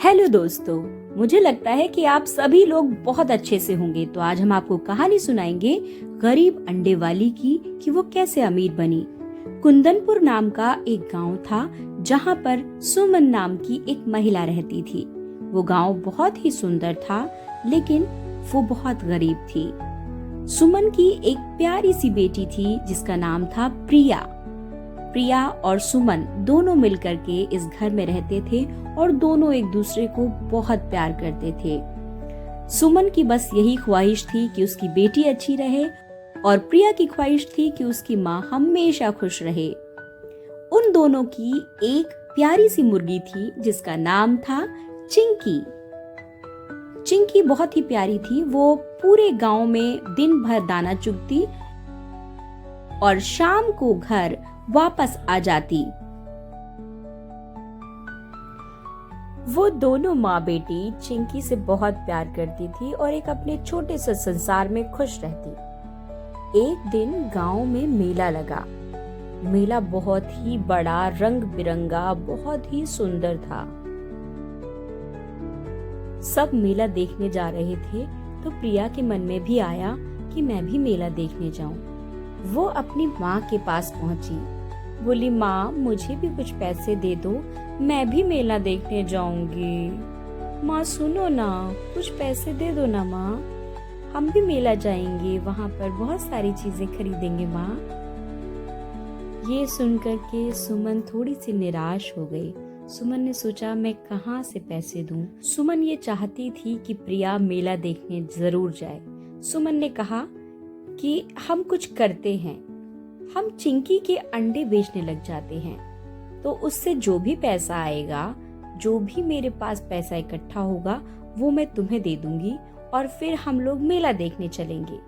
Hello दोस्तों, मुझे लगता है कि आप सभी लोग बहुत अच्छे से होंगे। तो आज हम आपको कहानी सुनाएंगे गरीब अंडे वाली की कि वो कैसे अमीर बनी। कुंदनपुर नाम का एक गांव था जहां पर सुमन नाम की एक महिला रहती थी। वो गांव बहुत ही सुंदर था, लेकिन वो बहुत गरीब थी। सुमन की एक प्यारी सी बेटी थी जिसका नाम था प्रिया। प्रिया और सुमन दोनों मिलकर के इस घर में रहते थे और दोनों एक दूसरे को बहुत प्यार करते थे। सुमन की बस यही ख्वाहिश थी कि उसकी बेटी अच्छी रहे और प्रिया की ख्वाहिश थी कि उसकी माँ हमेशा खुश रहे। उन दोनों की एक प्यारी सी मुर्गी थी जिसका नाम था चिंकी। चिंकी बहुत ही प्यारी थी। वो पूरे गांव में दिन भर दाना चुगती और शाम को घर वापस आ जाती। वो दोनों माँ बेटी चिंकी से बहुत प्यार करती थी और एक अपने छोटे से संसार में खुश रहती। एक दिन गांव में मेला लगा। मेला बहुत ही बड़ा, रंग बिरंगा, बहुत ही सुंदर था। सब मेला देखने जा रहे थे तो प्रिया के मन में भी आया कि मैं भी मेला देखने जाऊं। वो अपनी माँ के पास पहुंची। बोली, माँ मुझे भी कुछ पैसे दे दो, मैं भी मेला देखने जाऊंगी। माँ सुनो ना, कुछ पैसे दे दो ना माँ, हम भी मेला जाएंगे, वहाँ पर बहुत सारी चीजें खरीदेंगे माँ। ये सुनकर के सुमन थोड़ी सी निराश हो गई। सुमन ने सोचा, मैं कहाँ से पैसे दूं? सुमन ये चाहती थी कि प्रिया मेला देखने जरूर जाए। सुमन ने कहा कि हम कुछ करते हैं, हम चिंकी के अंडे बेचने लग जाते हैं, तो उससे जो भी पैसा आएगा, जो भी मेरे पास पैसा इकट्ठा होगा, वो मैं तुम्हें दे दूंगी और फिर हम लोग मेला देखने चलेंगे।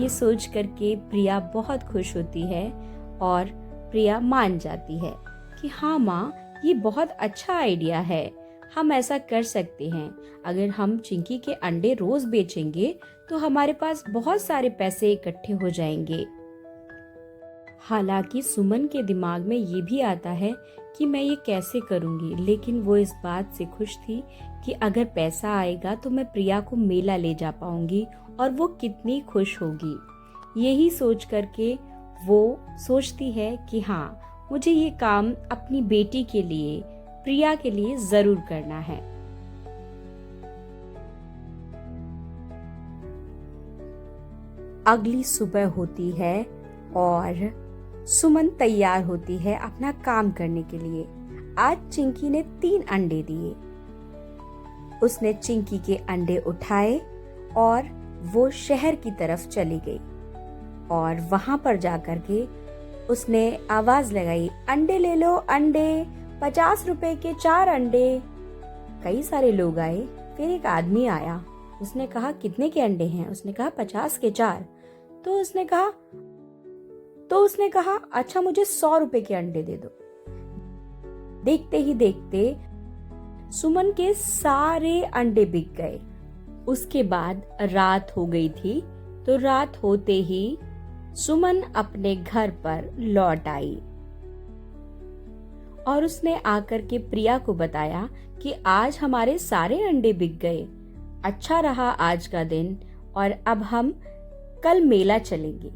ये सोच करके प्रिया बहुत खुश होती है और प्रिया मान जाती है कि हाँ माँ, ये बहुत अच्छा आइडिया है, हम ऐसा कर सकते हैं। अगर हम चिंकी के अंडे रोज बेचेंगे तो हमारे पास बहुत सारे पैसे इकट्ठे हो जाएंगे। हालांकि सुमन के दिमाग में ये भी आता है कि मैं ये कैसे करूंगी, लेकिन वो इस बात से खुश थी कि अगर पैसा आएगा तो मैं प्रिया को मेला ले जा पाऊंगी और वो कितनी खुश होगी। यही सोच करके वो सोचती है कि हाँ, मुझे ये काम अपनी बेटी के लिए, प्रिया के लिए जरूर करना है। अगली सुबह होती है और सुमन तैयार होती है अपना काम करने के लिए। आज चिंकी ने 3 अंडे दिए। उसने चिंकी के अंडे उठाए और वो शहर की तरफ चली गई और वहां पर जाकर के उसने आवाज लगाई, अंडे ले लो, अंडे 50 रुपए के 4 अंडे। कई सारे लोग आए। फिर एक आदमी आया। उसने कहा, कितने के अंडे हैं? उसने कहा 50 के 4। तो उसने कहा अच्छा, मुझे 100 रुपए के अंडे दे दो। देखते ही देखते सुमन के सारे अंडे बिक गए। उसके बाद रात हो गई थी। तो रात होते ही सुमन अपने घर पर लौट आई और उसने आकर के प्रिया को बताया कि आज हमारे सारे अंडे बिक गए, अच्छा रहा आज का दिन और अब हम कल मेला चलेंगे।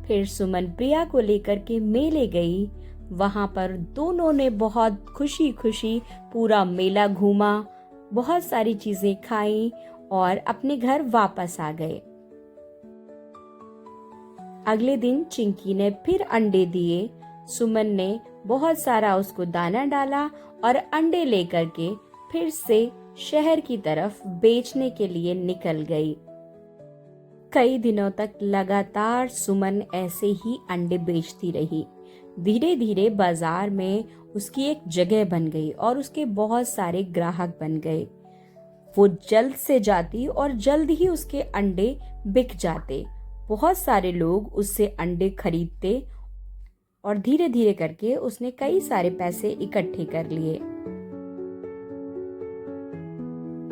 फिर सुमन प्रिया को लेकर के मेले गई। वहां पर दोनों ने बहुत खुशी खुशी पूरा मेला घूमा, बहुत सारी चीजें खाई और अपने घर वापस आ गए। अगले दिन चिंकी ने फिर अंडे दिए। सुमन ने बहुत सारा उसको दाना डाला और अंडे लेकर के फिर से शहर की तरफ बेचने के लिए निकल गई। कई दिनों तक लगातार सुमन ऐसे ही अंडे बेचती रही। धीरे धीरे बाजार में उसकी एक जगह बन गई और उसके बहुत सारे ग्राहक बन गए। वो जल्द से जाती और जल्द ही उसके अंडे बिक जाते। बहुत सारे लोग उससे अंडे खरीदते और धीरे धीरे करके उसने कई सारे पैसे इकट्ठे कर लिए।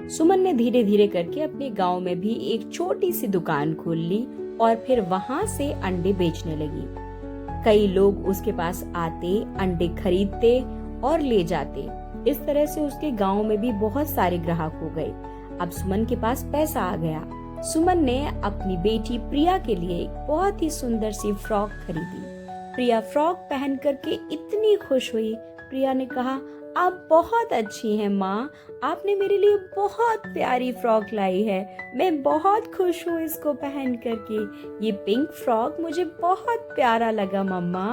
सुमन ने धीरे धीरे करके अपने गांव में भी एक छोटी सी दुकान खोल ली और फिर वहां से अंडे बेचने लगी। कई लोग उसके पास आते, अंडे खरीदते और ले जाते। इस तरह से उसके गांव में भी बहुत सारे ग्राहक हो गए। अब सुमन के पास पैसा आ गया। सुमन ने अपनी बेटी प्रिया के लिए एक बहुत ही सुंदर सी फ्रॉक खरीदी। प्रिया फ्रॉक पहन करके इतनी खुश हुई। प्रिया ने कहा, आप बहुत अच्छी हैं माँ, आपने मेरे लिए बहुत प्यारी फ्रॉक लाई है। मैं बहुत खुश हूँ इसको पहन करके। ये पिंक फ्रॉक मुझे बहुत प्यारा लगा मम्मा।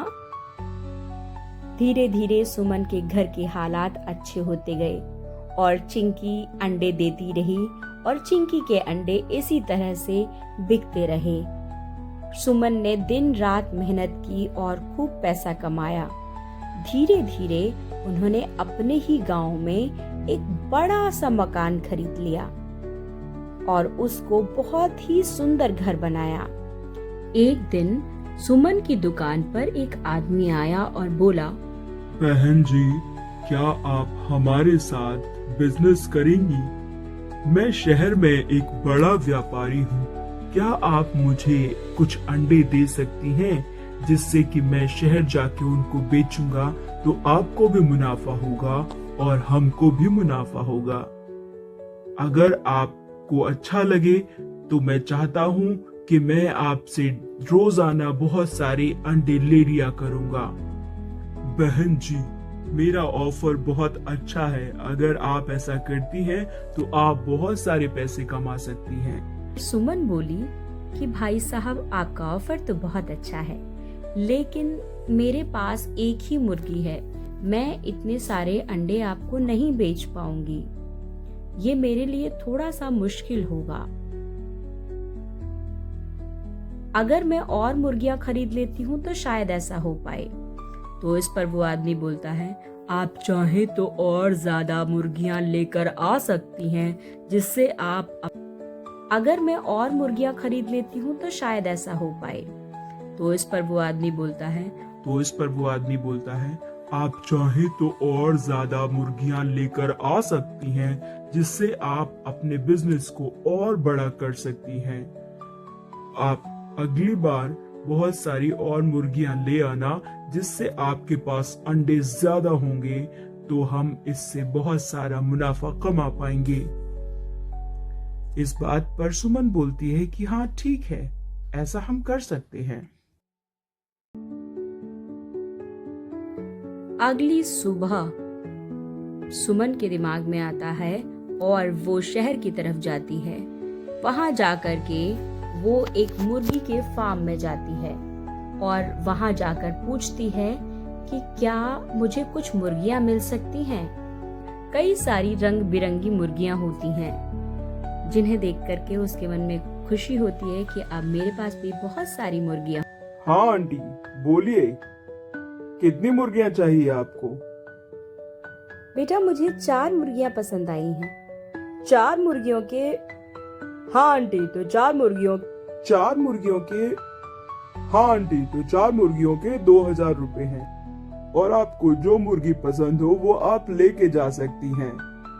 धीरे धीरे सुमन के घर के हालात अच्छे होते गए और चिंकी अंडे देती रही और चिंकी के अंडे इसी तरह से बिकते रहे। सुमन ने दिन रात मेहनत की और खूब पैसा कमाया। धीरे धीरे उन्होंने अपने ही गांव में एक बड़ा सा मकान खरीद लिया और उसको बहुत ही सुंदर घर बनाया। एक दिन सुमन की दुकान पर एक आदमी आया और बोला, बहन जी, क्या आप हमारे साथ बिजनेस करेंगी? मैं शहर में एक बड़ा व्यापारी हूँ। क्या आप मुझे कुछ अंडे दे सकती हैं जिससे कि मैं शहर जाके उनको बेचूंगा तो आपको भी मुनाफा होगा और हमको भी मुनाफा होगा। अगर आपको अच्छा लगे तो मैं चाहता हूँ कि मैं आपसे रोजाना बहुत सारे अंडे ले लिया करूँगा। बहन जी, मेरा ऑफर बहुत अच्छा है। अगर आप ऐसा करती हैं तो आप बहुत सारे पैसे कमा सकती हैं। सुमन बोली कि भाई साहब, आपका ऑफर तो बहुत अच्छा है, लेकिन मेरे पास एक ही मुर्गी है। मैं इतने सारे अंडे आपको नहीं बेच पाऊंगी। ये मेरे लिए थोड़ा सा मुश्किल होगा। अगर मैं और मुर्गियां खरीद लेती हूँ तो शायद ऐसा हो पाए। तो इस पर वो आदमी बोलता है, आप चाहे तो और ज्यादा मुर्गियां लेकर आ सकती हैं, जिससे अगर मैं और मुर्गियां खरीद लेती हूँ तो शायद ऐसा हो पाए। तो इस पर वो आदमी बोलता है, आप चाहे तो और ज्यादा मुर्गियां लेकर आ सकती हैं, जिससे आप अपने बिजनेस को और बड़ा कर सकती हैं। आप अगली बार बहुत सारी और मुर्गियां ले आना, जिससे आपके पास अंडे ज्यादा होंगे, तो हम इससे बहुत सारा मुनाफा कमा पाएंगे। इस बात पर सुमन बोलती है कि हाँ ठीक है, ऐसा हम कर सकते हैं। अगली सुबह सुमन के दिमाग में आता है और वो शहर की तरफ जाती है। वहां जाकर के वो एक मुर्गी के फार्म में जाती है और वहां जाकर पूछती है कि क्या मुझे कुछ मुर्गियां मिल सकती हैं। कई सारी रंग बिरंगी मुर्गियां होती हैं, जिन्हें देख करके उसके मन में खुशी होती है कि अब मेरे पास भी बहुत सारी मुर्गियां। हाँ आंटी, बोलिए, कितनी मुर्गियां चाहिए आपको? बेटा, मुझे 4 मुर्गियां पसंद आई हैं। 4 मुर्गियों के। हाँ आंटी, तो 4 मुर्गियों के। हाँ आंटी, तो 4 मुर्गियों के 2000 रुपए हैं और आपको जो मुर्गी पसंद हो वो आप लेके जा सकती हैं।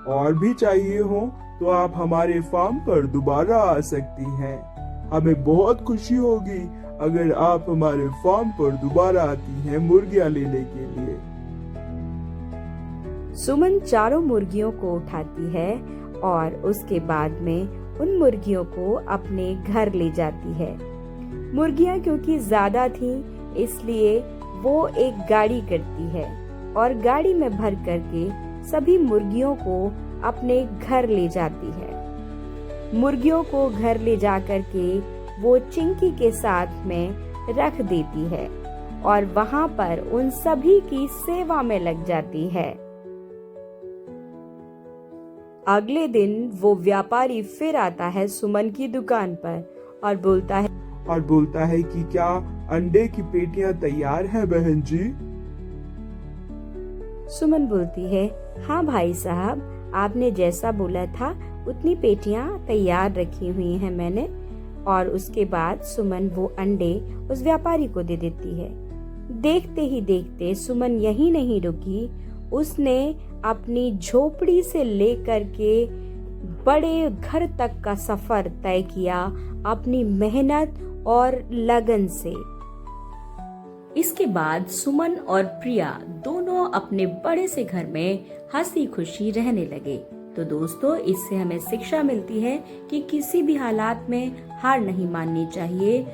और भी चाहिए हो तो आप हमारे फार्म पर दोबारा आ सकती हैं। हमें बहुत खुशी होगी अगर आप हमारे फार्म पर दोबारा आती हैं मुर्गियां लेने के लिए। सुमन 4 मुर्गियों को उठाती है और उसके बाद में उन मुर्गियों को अपने घर ले जाती है। मुर्गियां क्योंकि ज्यादा थीं, इसलिए वो एक गाड़ी करती है और गाड़ी में भर करके सभी मुर्गियों को अपने घर ले जाती है। मुर्गियों को घर ले जा करके वो चिंकी के साथ में रख देती है और वहां पर उन सभी की सेवा में लग जाती है। अगले दिन वो व्यापारी फिर आता है सुमन की दुकान पर और बोलता है कि क्या अंडे की पेटियां तैयार हैं बहन जी? सुमन बोलती है, हाँ भाई साहब, आपने जैसा बोला था उतनी पेटियां तैयार रखी हुई हैं मैंने। और उसके बाद सुमन वो अंडे उस व्यापारी को दे देती है। देखते ही देखते सुमन यहीं नहीं रुकी, उसने अपनी झोपड़ी से लेकर के बड़े घर तक का सफर तय किया अपनी मेहनत और लगन से। इसके बाद सुमन और प्रिया दोनों दोनों अपने बड़े से घर में हंसी खुशी रहने लगे। तो दोस्तों, इससे हमें शिक्षा मिलती है कि किसी भी हालात में हार नहीं माननी चाहिए